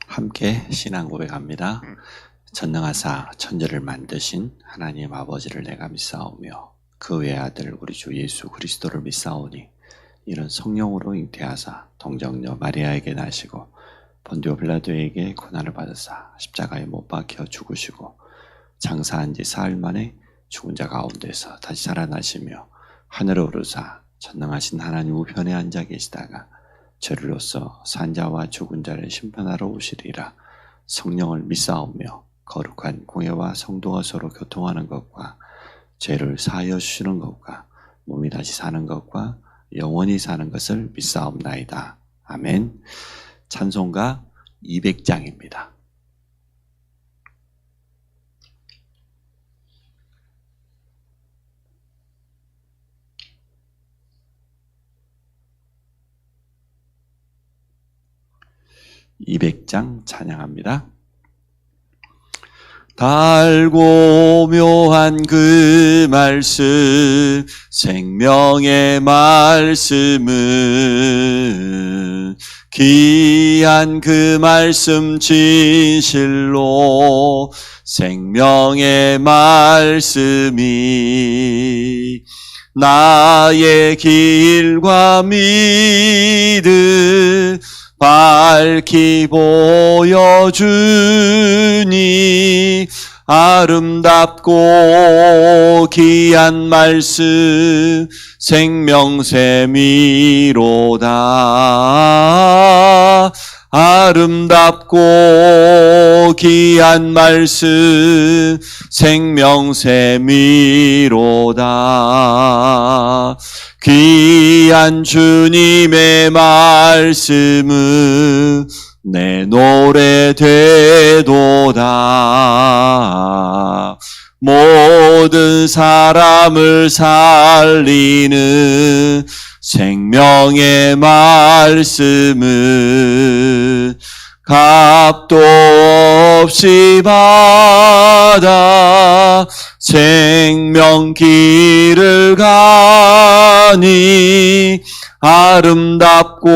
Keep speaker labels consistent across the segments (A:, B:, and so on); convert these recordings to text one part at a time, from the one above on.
A: 함께 신앙 고백합니다. 전능하사 천지를 만드신 하나님 아버지를 내가 믿사오며 그 외아들 우리 주 예수 그리스도를 믿사오니 이런 성령으로 잉태하사 동정녀 마리아에게 나시고 본디오 빌라도에게 고난을 받으사 십자가에 못 박혀 죽으시고 장사한 지 사흘 만에 죽은 자 가운데서 다시 살아나시며 하늘에 오르사 전능하신 하나님 우편에 앉아 계시다가 죄를로써 산자와 죽은 자를 심판하러 오시리라. 성령을 믿사오며 거룩한 공예와 성도가 서로 교통하는 것과 죄를 사하여 주시는 것과 몸이 다시 사는 것과 영원히 사는 것을 믿사옵나이다. 아멘. 찬송가 200장입니다. (200장) 찬양합니다. 달고 묘한 그 말씀 생명의 말씀은 귀한 그 말씀 진실로 생명의 말씀이 나의 길과 믿음 밝히 보여주니 아름답고 귀한 말씀 생명샘이로다. 아름답고 귀한 말씀 생명샘이로다. 귀한 주님의 말씀은 내 노래 되도다. 모든 사람을 살리는 생명의 말씀은 값도 없이 받아 생명길을 가니 아름답고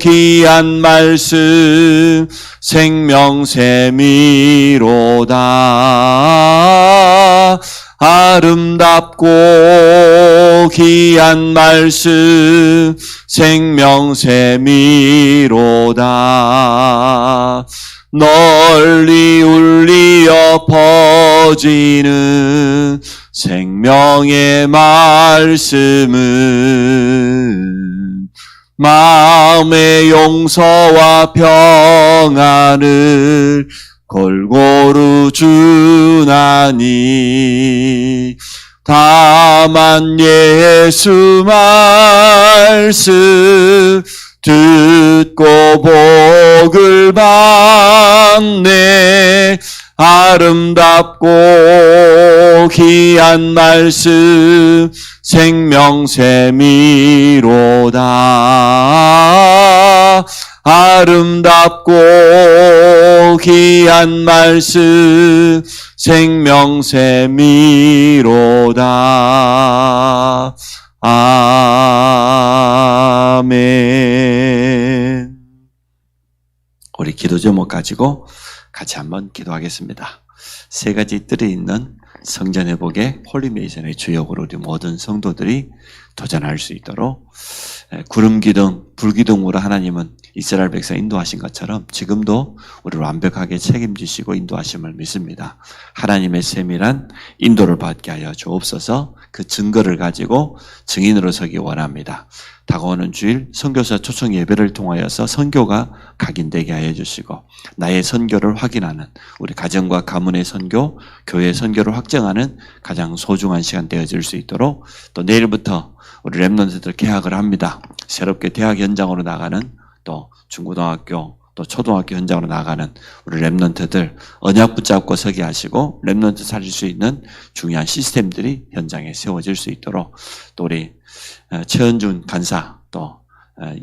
A: 귀한 말씀 생명샘이로다. 아름답고 귀한 말씀 생명샘이로다. 널리 울리어 퍼지는 생명의 말씀은 마음의 용서와 평안을 골고루 주나니 다만 예수 말씀 듣고 복을 받네. 아름답고 귀한 말씀 생명샘이로다. 아름답고 귀한 말씀 생명샘이로다. 아멘. 우리 기도 제목 가지고 같이 한번 기도하겠습니다. 세 가지 뜰이 있는 성전회복의 홀리메이션의 주역으로 우리 모든 성도들이 도전할 수 있도록 구름기둥, 불기둥으로 하나님은 이스라엘 백성 인도하신 것처럼 지금도 우리를 완벽하게 책임지시고 인도하심을 믿습니다. 하나님의 세밀한 인도를 받게 하여 주옵소서. 그 증거를 가지고 증인으로 서기 원합니다. 다가오는 주일 선교사 초청 예배를 통하여서 선교가 각인되게 하여 주시고 나의 선교를 확인하는 우리 가정과 가문의 선교, 교회의 선교를 확정하는 가장 소중한 시간 되어질 수 있도록 또 내일부터 우리 랩런트들 개학을 합니다. 새롭게 대학 현장으로 나가는 또 중고등학교 또 초등학교 현장으로 나가는 우리 랩런트들 언약 붙잡고 서게 하시고 랩런트 살릴 수 있는 중요한 시스템들이 현장에 세워질 수 있도록 또 우리 최은준 간사 또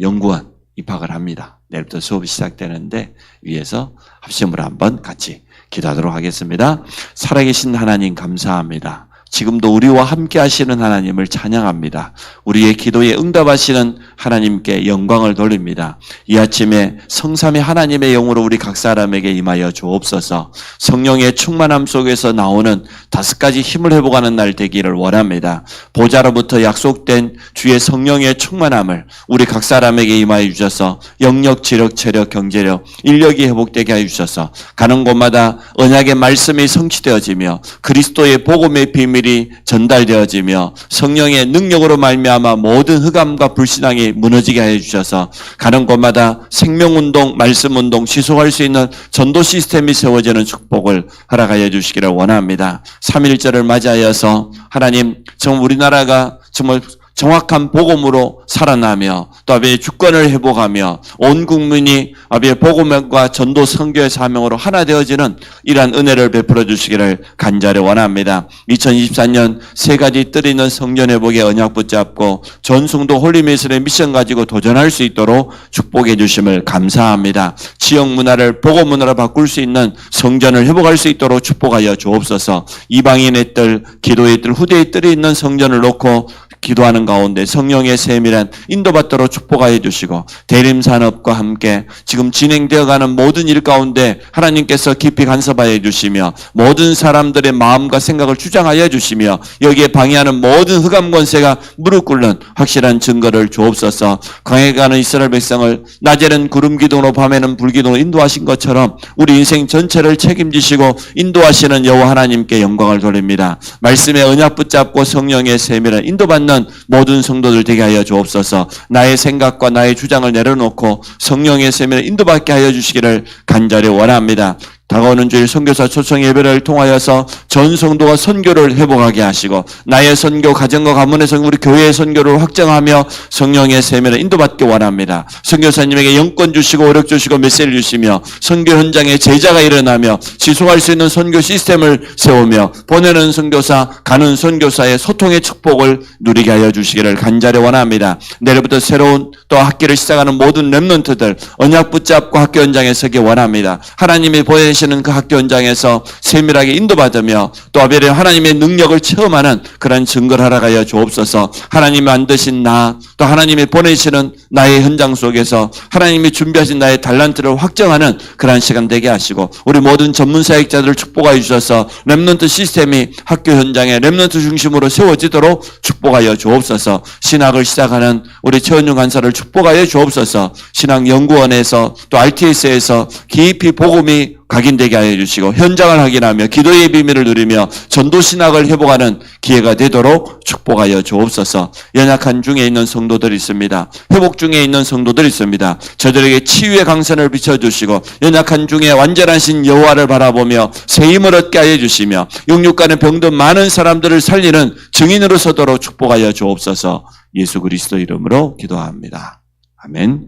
A: 연구원 입학을 합니다. 내일부터 수업이 시작되는데 위에서 합심으로 한번 같이 기도하도록 하겠습니다. 살아계신 하나님 감사합니다. 지금도 우리와 함께 하시는 하나님을 찬양합니다. 우리의 기도에 응답하시는 하나님께 영광을 돌립니다. 이 아침에 성삼위 하나님의 영으로 우리 각 사람에게 임하여 주옵소서. 성령의 충만함 속에서 나오는 5가지 힘을 회복하는 날 되기를 원합니다. 보좌로부터 약속된 주의 성령의 충만함을 우리 각 사람에게 임하여 주셔서 영력, 지력, 체력, 경제력, 인력이 회복되게 하여 주셔서 가는 곳마다 언약의 말씀이 성취되어지며 그리스도의 복음의 비밀이 전달되어지며 성령의 능력으로 말미암아 모든 흑암과 불신앙이 무너지게 하여 주셔서 가는 곳마다 생명운동, 말씀운동, 지속할 수 있는 전도 시스템이 세워지는 축복을 허락하여 주시기를 원합니다. 3.1절을 맞이하여서 하나님 정말 우리나라가 정말 정확한 복음으로 살아나며 또 아버지의 주권을 회복하며 온 국민이 아버지의 복음과 전도 선교의 사명으로 하나 되어지는 이러한 은혜를 베풀어 주시기를 간절히 원합니다. 2024년 3가지 뜰 있는 성전 회복의 언약 붙잡고 전성도 홀리미션의 미션 가지고 도전할 수 있도록 축복해 주심을 감사합니다. 지역 문화를 복음 문화로 바꿀 수 있는 성전을 회복할 수 있도록 축복하여 주옵소서. 이방인의 뜰, 기도의 뜰, 후대의 뜰이 있는 성전을 놓고 기도하는 가운데 성령의 세밀한 인도받도록 축복하여 주시고 대림산업과 함께 지금 진행되어가는 모든 일 가운데 하나님께서 깊이 간섭하여 주시며 모든 사람들의 마음과 생각을 주장하여 주시며 여기에 방해하는 모든 흑암 권세가 무릎 꿇는 확실한 증거를 주옵소서. 강해가는 이스라엘 백성을 낮에는 구름 기둥으로 밤에는 불 기둥으로 인도하신 것처럼 우리 인생 전체를 책임지시고 인도하시는 여호와 하나님께 영광을 돌립니다. 말씀의 언약 붙잡고 성령의 세밀한 인도받는 모든 성도들 되게 하여 주옵소서. 나의 생각과 나의 주장을 내려놓고 성령의 세밀한 인도받게 하여 주시기를 간절히 원합니다. 다가오는 주일 선교사 초청 예배를 통하여서 전 성도가 선교를 회복하게 하시고 나의 선교, 가정과 가문에서 우리 교회의 선교를 확정하며 성령의 세밀한 인도받기 원합니다. 선교사님에게 영권 주시고 오력 주시고 메시지를 주시며 선교 현장에 제자가 일어나며 지속할 수 있는 선교 시스템을 세우며 보내는 선교사, 가는 선교사의 소통의 축복을 누리게 하여 주시기를 간절히 원합니다. 내일부터 새로운 또 학기를 시작하는 모든 렘넌트들 언약 붙잡고 학교 현장에 서기 원합니다. 하나님이 보내시는 그 학교 현장에서 세밀하게 인도받으며 또 아벨의 하나님의 능력을 체험하는 그런 증거를 허락하여 주옵소서. 하나님이 만드신 나, 또 하나님이 보내시는 나의 현장 속에서 하나님이 준비하신 나의 달란트를 확정하는 그런 시간 되게 하시고 우리 모든 전문 사역자들을 축복하여 주셔서 렘넌트 시스템이 학교 현장에 렘넌트 중심으로 세워지도록 축복하여 주옵소서. 신학을 시작하는 우리 최원중 간사를 축복하여 주옵소서. 신학연구원에서 또 RTS에서 깊이 복음이 각인되게 하여 주시고 현장을 확인하며 기도의 비밀을 누리며 전도신학을 회복하는 기회가 되도록 축복하여 주옵소서. 연약한 중에 있는 성도들이 있습니다. 회복 중에 있는 성도들이 있습니다. 저들에게 치유의 강선을 비춰주시고 연약한 중에 완전하신 여호와를 바라보며 새 힘을 얻게 하여 주시며 육육간에 병든 많은 사람들을 살리는 증인으로 서도록 축복하여 주옵소서. 예수 그리스도 이름으로 기도합니다. 아멘.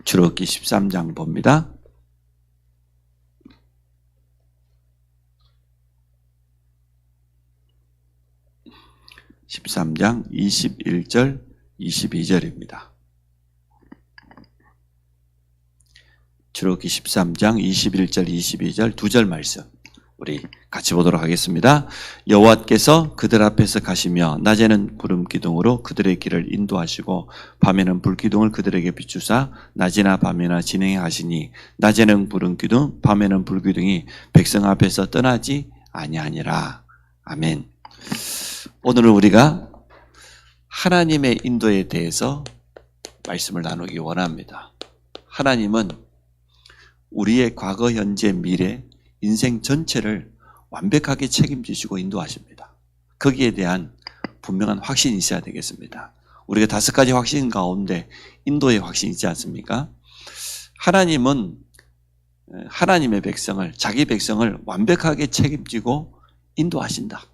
A: 출애굽기 13장 봅니다. 13장 21절 22절입니다. 출애굽기 13장 21절 22절 2절 말씀 우리 같이 보도록 하겠습니다. 여호와께서 그들 앞에서 가시며 낮에는 구름 기둥으로 그들의 길을 인도하시고 밤에는 불 기둥을 그들에게 비추사 낮이나 밤이나 진행해 하시니 낮에는 구름 기둥 밤에는 불 기둥이 백성 앞에서 떠나지 아니하니라. 아멘. 오늘은 우리가 하나님의 인도에 대해서 말씀을 나누기 원합니다. 하나님은 우리의 과거, 현재, 미래, 인생 전체를 완벽하게 책임지시고 인도하십니다. 거기에 대한 분명한 확신이 있어야 되겠습니다. 우리가 5가지 확신 가운데 인도의 확신이 있지 않습니까? 하나님은 하나님의 백성을, 자기 백성을 완벽하게 책임지고 인도하신다.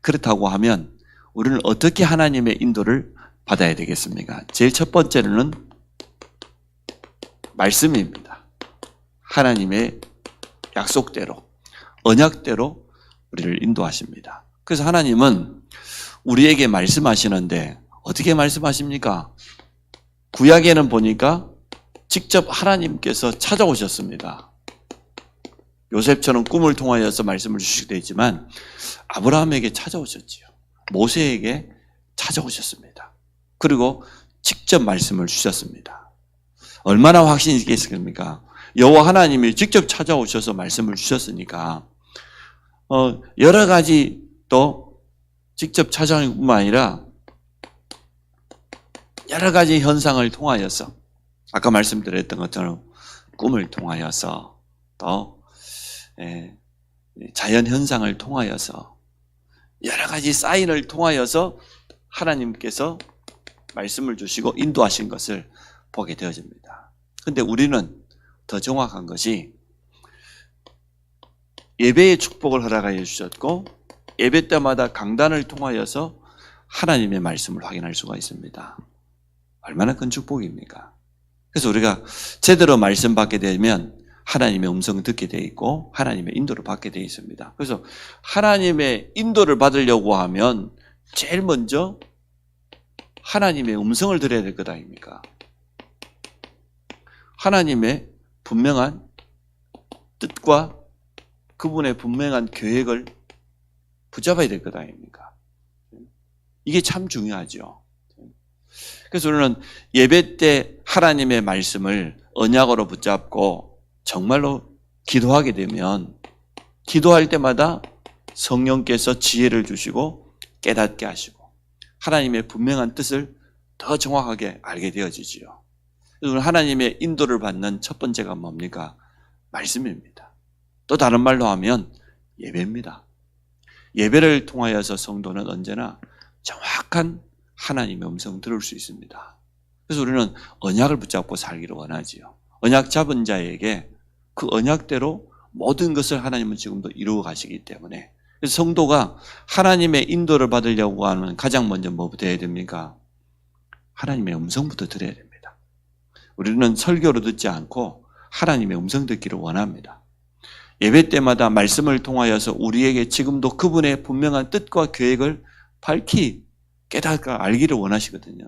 A: 그렇다고 하면 우리는 어떻게 하나님의 인도를 받아야 되겠습니까? 제일 첫 번째로는 말씀입니다. 하나님의 약속대로, 언약대로 우리를 인도하십니다. 그래서 하나님은 우리에게 말씀하시는데 어떻게 말씀하십니까? 구약에는 보니까 직접 하나님께서 찾아오셨습니다. 요셉처럼 꿈을 통하여서 말씀을 주시게 되지만 아브라함에게 찾아오셨지요. 모세에게 찾아오셨습니다. 그리고 직접 말씀을 주셨습니다. 얼마나 확신이 있겠습니까? 여호와 하나님이 직접 찾아오셔서 말씀을 주셨으니까 여러 가지 또 직접 찾아오는 뿐만 아니라 여러 가지 현상을 통하여서 아까 말씀드렸던 것처럼 꿈을 통하여서 또 자연 현상을 통하여서 여러 가지 사인을 통하여서 하나님께서 말씀을 주시고 인도하신 것을 보게 되어집니다. 그런데 우리는 더 정확한 것이 예배의 축복을 허락하여 주셨고 예배 때마다 강단을 통하여서 하나님의 말씀을 확인할 수가 있습니다. 얼마나 큰 축복입니까? 그래서 우리가 제대로 말씀 받게 되면 하나님의 음성을 듣게 되어 있고 하나님의 인도를 받게 되어 있습니다. 그래서 하나님의 인도를 받으려고 하면 제일 먼저 하나님의 음성을 들어야 될 것 아닙니까? 하나님의 분명한 뜻과 그분의 분명한 계획을 붙잡아야 될 것 아닙니까? 이게 참 중요하죠. 그래서 우리는 예배 때 하나님의 말씀을 언약으로 붙잡고 정말로 기도하게 되면 기도할 때마다 성령께서 지혜를 주시고 깨닫게 하시고 하나님의 분명한 뜻을 더 정확하게 알게 되어지지요. 그래서 하나님의 인도를 받는 첫 번째가 뭡니까? 말씀입니다. 또 다른 말로 하면 예배입니다. 예배를 통하여서 성도는 언제나 정확한 하나님의 음성을 들을 수 있습니다. 그래서 우리는 언약을 붙잡고 살기를 원하지요. 언약 잡은 자에게 그 언약대로 모든 것을 하나님은 지금도 이루어 가시기 때문에 그래서 성도가 하나님의 인도를 받으려고 하면 가장 먼저 뭐부터 해야 됩니까? 하나님의 음성부터 들어야 됩니다. 우리는 설교로 듣지 않고 하나님의 음성 듣기를 원합니다. 예배 때마다 말씀을 통하여서 우리에게 지금도 그분의 분명한 뜻과 계획을 밝히 깨닫고 알기를 원하시거든요.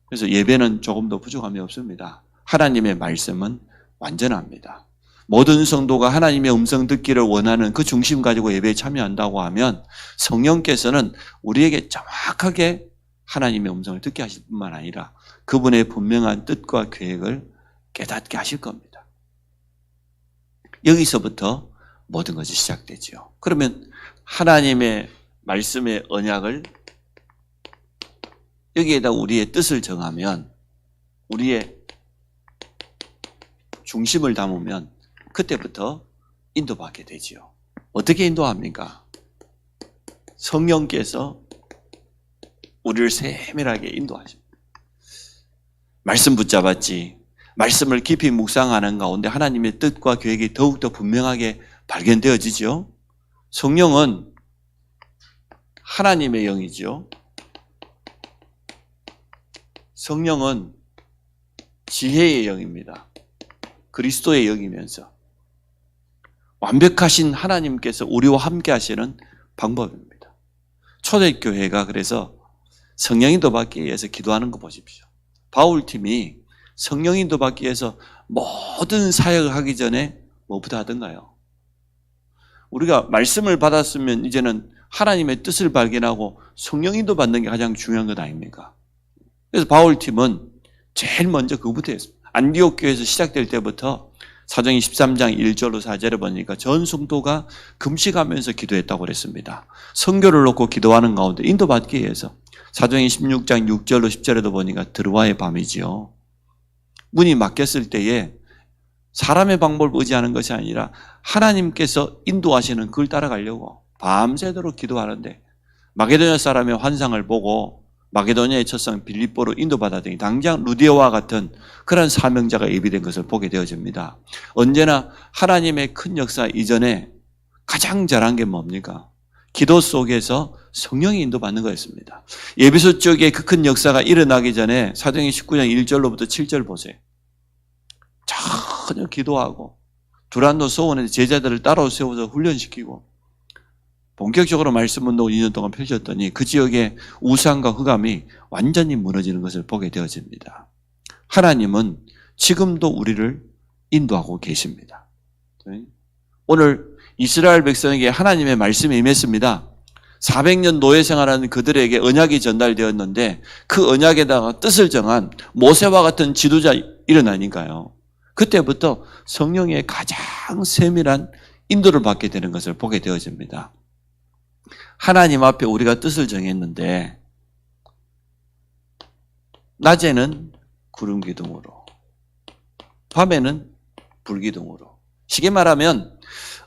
A: 그래서 예배는 조금도 부족함이 없습니다. 하나님의 말씀은 완전합니다. 모든 성도가 하나님의 음성 듣기를 원하는 그 중심 가지고 예배에 참여한다고 하면 성령께서는 우리에게 정확하게 하나님의 음성을 듣게 하실 뿐만 아니라 그분의 분명한 뜻과 계획을 깨닫게 하실 겁니다. 여기서부터 모든 것이 시작되지요. 그러면 하나님의 말씀의 언약을 여기에다 우리의 뜻을 정하면 우리의 중심을 담으면 그때부터 인도받게 되지요. 어떻게 인도합니까? 성령께서 우리를 세밀하게 인도하십니다. 말씀 붙잡았지. 말씀을 깊이 묵상하는 가운데 하나님의 뜻과 계획이 더욱더 분명하게 발견되어지죠. 성령은 하나님의 영이죠. 성령은 지혜의 영입니다. 그리스도의 영이면서 완벽하신 하나님께서 우리와 함께 하시는 방법입니다. 초대교회가 그래서 성령인도 받기 위해서 기도하는 거 보십시오. 바울팀이 성령인도 받기 위해서 모든 사역을 하기 전에 뭐부터 하던가요? 우리가 말씀을 받았으면 이제는 하나님의 뜻을 발견하고 성령인도 받는 게 가장 중요한 것 아닙니까? 그래서 바울팀은 제일 먼저 그거부터 했습니다. 안디옥 교회에서 시작될 때부터 사도행전 13장 1절로 4절에 보니까 전 성도가 금식하면서 기도했다고 그랬습니다. 선교를 놓고 기도하는 가운데 인도받기 위해서 사도행전 16장 6절로 10절에도 보니까 드르와의 밤이지요. 문이 막혔을 때에 사람의 방법을 의지하는 것이 아니라 하나님께서 인도하시는 그걸 따라가려고 밤새도록 기도하는데 마게도냐 사람의 환상을 보고 마게도냐의 첫성 빌립보로 인도받았더니 당장 루디오와 같은 그런 사명자가 예비된 것을 보게 되어집니다. 언제나 하나님의 큰 역사 이전에 가장 잘한 게 뭡니까? 기도 속에서 성령이 인도받는 거였습니다. 예비소 쪽에 그 큰 역사가 일어나기 전에 사도행전 19장 1절로부터 7절 보세요. 전혀 기도하고 두란노 소원에 제자들을 따로 세워서 훈련시키고 본격적으로 말씀 운동을 2년 동안 펼쳤더니 그 지역의 우상과 흑암이 완전히 무너지는 것을 보게 되어집니다. 하나님은 지금도 우리를 인도하고 계십니다. 오늘 이스라엘 백성에게 하나님의 말씀이 임했습니다. 400년 노예 생활하는 그들에게 언약이 전달되었는데 그 언약에다가 뜻을 정한 모세와 같은 지도자 일어나니까요. 그때부터 성령의 가장 세밀한 인도를 받게 되는 것을 보게 되어집니다. 하나님 앞에 우리가 뜻을 정했는데 낮에는 구름 기둥으로, 밤에는 불 기둥으로. 쉽게 말하면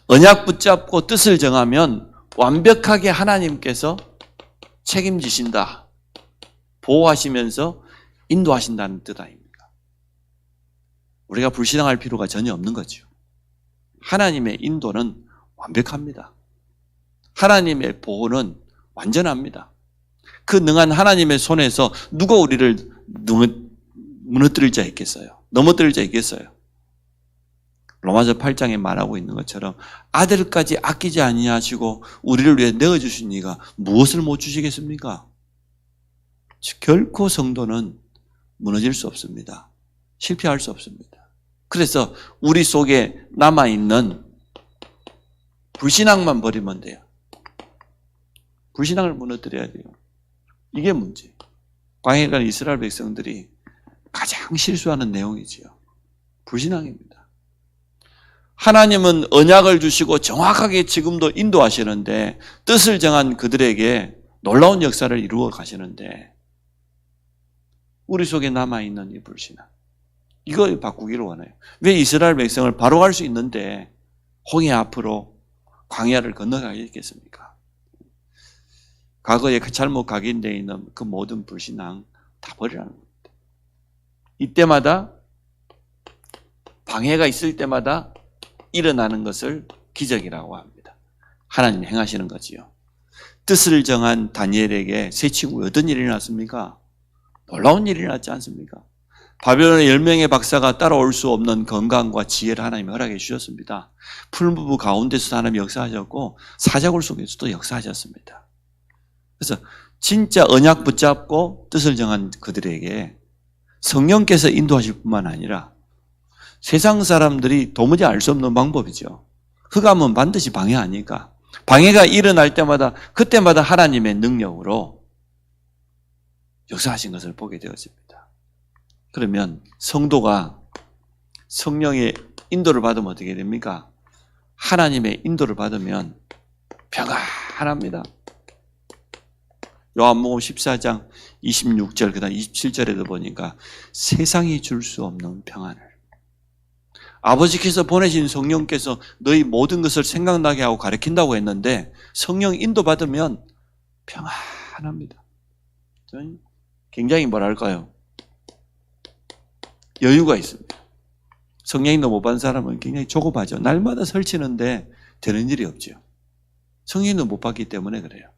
A: 언약 붙잡고 뜻을 정하면 완벽하게 하나님께서 책임지신다, 보호하시면서 인도하신다는 뜻 아닙니까? 우리가 불신앙할 필요가 전혀 없는 거죠. 하나님의 인도는 완벽합니다. 하나님의 보호는 완전합니다. 그 능한 하나님의 손에서 누가 우리를 무너뜨릴 자 있겠어요? 넘어뜨릴 자 있겠어요? 로마서 8장에 말하고 있는 것처럼 아들까지 아끼지 아니하시고 우리를 위해 내어주신 이가 무엇을 못 주시겠습니까? 결코 성도는 무너질 수 없습니다. 실패할 수 없습니다. 그래서 우리 속에 남아있는 불신앙만 버리면 돼요. 불신앙을 무너뜨려야 돼요. 이게 문제. 광야에 간 이스라엘 백성들이 가장 실수하는 내용이지요. 불신앙입니다. 하나님은 언약을 주시고 정확하게 지금도 인도하시는데 뜻을 정한 그들에게 놀라운 역사를 이루어 가시는데 우리 속에 남아있는 이 불신앙, 이거 바꾸기를 원해요. 왜 이스라엘 백성을 바로 갈 수 있는데 홍해 앞으로 광야를 건너가겠습니까? 과거에 잘못 각인되어 있는 그 모든 불신앙 다 버리라는 겁니다. 이때마다 방해가 있을 때마다 일어나는 것을 기적이라고 합니다. 하나님 행하시는 거지요. 뜻을 정한 다니엘에게 세 친구에 어떤 일이 일어났습니까? 놀라운 일이 일어났지 않습니까? 바벨론의 10명의 박사가 따라올 수 없는 건강과 지혜를 하나님이 허락해 주셨습니다. 풀무부 가운데서도 하나님이 역사하셨고 사자굴 속에서도 역사하셨습니다. 그래서 진짜 언약 붙잡고 뜻을 정한 그들에게 성령께서 인도하실 뿐만 아니라 세상 사람들이 도무지 알 수 없는 방법이죠. 흑암은 반드시 방해하니까 방해가 일어날 때마다 그때마다 하나님의 능력으로 역사하신 것을 보게 되어집니다. 그러면 성도가 성령의 인도를 받으면 어떻게 됩니까? 하나님의 인도를 받으면 평안합니다. 요한복음 14장 26절 그다음 27절에도 보니까 세상이 줄 수 없는 평안을 아버지께서 보내신 성령께서 너희 모든 것을 생각나게 하고 가르친다고 했는데 성령 인도받으면 평안합니다. 굉장히 뭐랄까요? 여유가 있습니다. 성령 인도 못 받은 사람은 굉장히 조급하죠. 날마다 설치는데 되는 일이 없죠. 성령 인도 못 받기 때문에 그래요.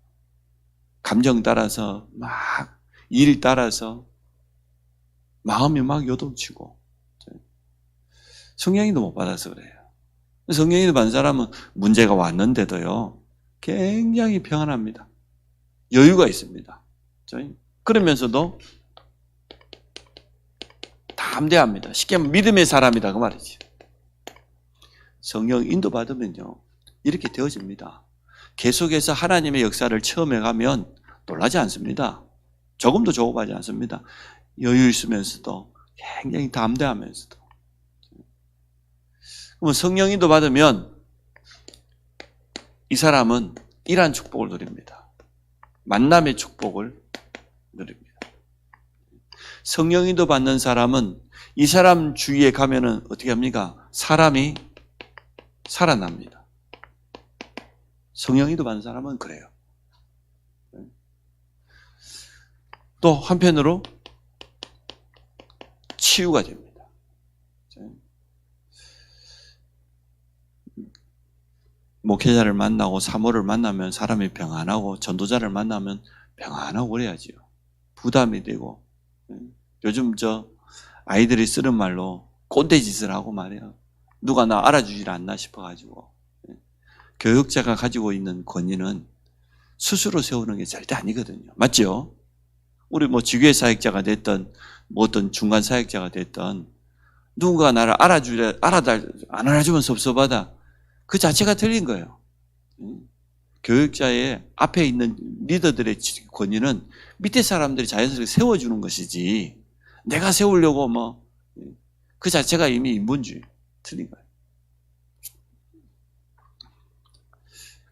A: 감정 따라서 막 일 따라서 마음이 막 요동치고 성령인도 못 받아서 그래요. 성령인도 받은 사람은 문제가 왔는데도요 굉장히 평안합니다. 여유가 있습니다. 그러면서도 담대합니다. 쉽게 하면 믿음의 사람이다 그 말이지. 성령 인도 받으면요 이렇게 되어집니다. 계속해서 하나님의 역사를 체험해 가면 놀라지 않습니다. 조금도 조급하지 않습니다. 여유 있으면서도 굉장히 담대하면서도. 그러면 성령 인도 받으면 이 사람은 이러한 축복을 누립니다. 만남의 축복을 누립니다. 성령 인도 받는 사람은 이 사람 주위에 가면은 어떻게 합니까? 사람이 살아납니다. 성령 인도 받는 사람은 그래요. 또 한편으로 치유가 됩니다. 목회자를 만나고 사모를 만나면 사람이 평안하고 전도자를 만나면 평안하고 그래야지요. 부담이 되고 요즘 아이들이 쓰는 말로 꼰대짓을 하고 말이야. 누가 나 알아주질 않나 싶어가지고 교육자가 가지고 있는 권위는 스스로 세우는 게 절대 아니거든요. 맞죠? 우리 지교회 사역자가 됐던 어떤 중간 사역자가 됐던 누군가 나를 안 알아주면 섭섭하다. 그 자체가 틀린 거예요. 교육자의 앞에 있는 리더들의 권위는 밑에 사람들이 자연스럽게 세워주는 것이지, 내가 세우려고 그 자체가 이미 인본주의. 틀린 거예요.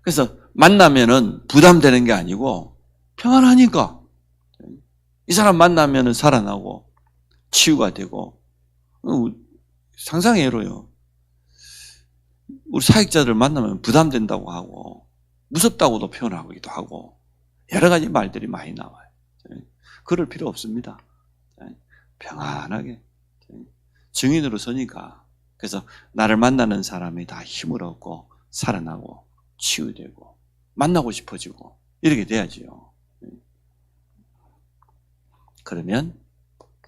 A: 그래서 만나면은 부담되는 게 아니고 평안하니까 이 사람 만나면은 살아나고 치유가 되고. 상상해로요. 우리 사역자들 만나면 부담된다고 하고 무섭다고도 표현하기도 하고 여러 가지 말들이 많이 나와요. 그럴 필요 없습니다. 평안하게 증인으로 서니까. 그래서 나를 만나는 사람이 다 힘을 얻고 살아나고 치유되고 만나고 싶어지고 이렇게 돼야지요. 그러면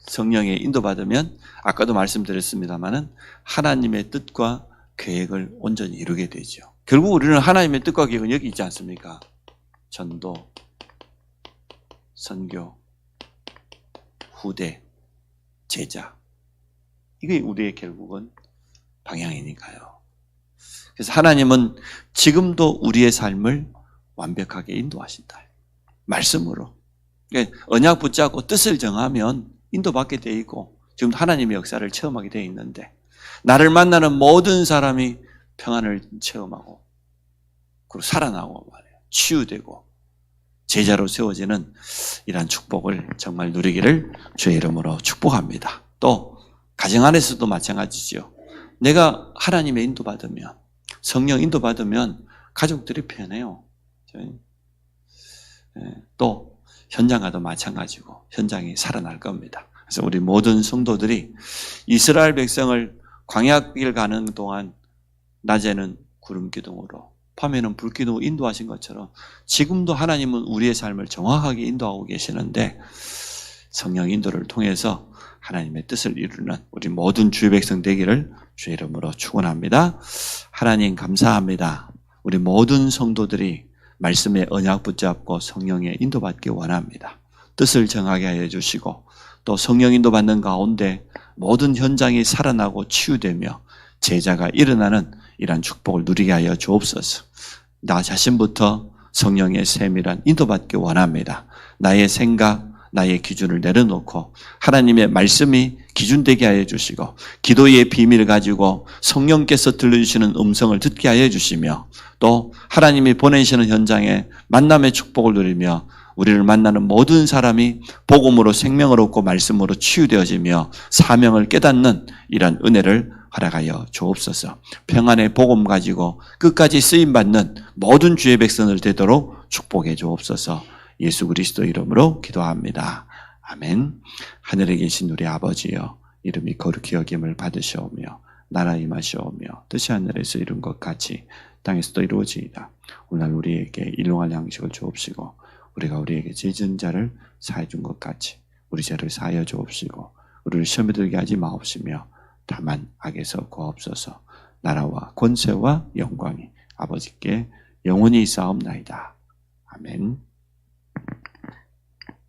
A: 성령의 인도받으면 아까도 말씀드렸습니다마는 하나님의 뜻과 계획을 온전히 이루게 되죠. 결국 우리는 하나님의 뜻과 계획은 여기 있지 않습니까? 전도, 선교, 후대, 제자. 이게 우리의 결국은 방향이니까요. 그래서 하나님은 지금도 우리의 삶을 완벽하게 인도하신다. 말씀으로. 그러니까 언약 붙잡고 뜻을 정하면 인도받게 돼 있고 지금 하나님의 역사를 체험하게 돼 있는데, 나를 만나는 모든 사람이 평안을 체험하고 그리고 살아나고 말이에요. 치유되고 제자로 세워지는 이러한 축복을 정말 누리기를 주의 이름으로 축복합니다. 또 가정 안에서도 마찬가지죠. 내가 하나님의 인도받으면, 성령 인도받으면 가족들이 편해요. 또 현장과도 마찬가지고 현장이 살아날 겁니다. 그래서 우리 모든 성도들이 이스라엘 백성을 광야길 가는 동안 낮에는 구름 기둥으로 밤에는 불 기둥으로 인도하신 것처럼 지금도 하나님은 우리의 삶을 정확하게 인도하고 계시는데, 성령 인도를 통해서 하나님의 뜻을 이루는 우리 모든 주의 백성 되기를 주의 이름으로 축원합니다. 하나님 감사합니다. 우리 모든 성도들이 말씀의 언약 붙잡고 성령의 인도받기 원합니다. 뜻을 정하게 하여 주시고 또 성령 인도받는 가운데 모든 현장이 살아나고 치유되며 제자가 일어나는 이러한 축복을 누리게 하여 주옵소서. 나 자신부터 성령의 세밀한 인도받기 원합니다. 나의 생각, 나의 기준을 내려놓고 하나님의 말씀이 기준되게 하여 주시고 기도의 비밀을 가지고 성령께서 들려주시는 음성을 듣게 하여 주시며 또 하나님이 보내시는 현장에 만남의 축복을 누리며 우리를 만나는 모든 사람이 복음으로 생명을 얻고 말씀으로 치유되어지며 사명을 깨닫는 이런 은혜를 허락하여 주옵소서. 평안의 복음 가지고 끝까지 쓰임받는 모든 주의 백성을 되도록 축복해 주옵소서. 예수 그리스도 이름으로 기도합니다. 아멘. 하늘에 계신 우리 아버지여, 이름이 거룩히 여김을 받으시오며 나라 임하시오며 뜻이 하늘에서 이룬 것 같이 땅에서도 이루어지이다. 오늘 우리에게 일용할 양식을 주옵시고 우리가 우리에게 죄진 자를 사해 준 것 같이 우리 죄를 사하여 주옵시고 우리를 시험에 들게 하지 마옵시며 다만 악에서 구하옵소서. 나라와 권세와 영광이 아버지께 영원히 있사옵나이다. 아멘.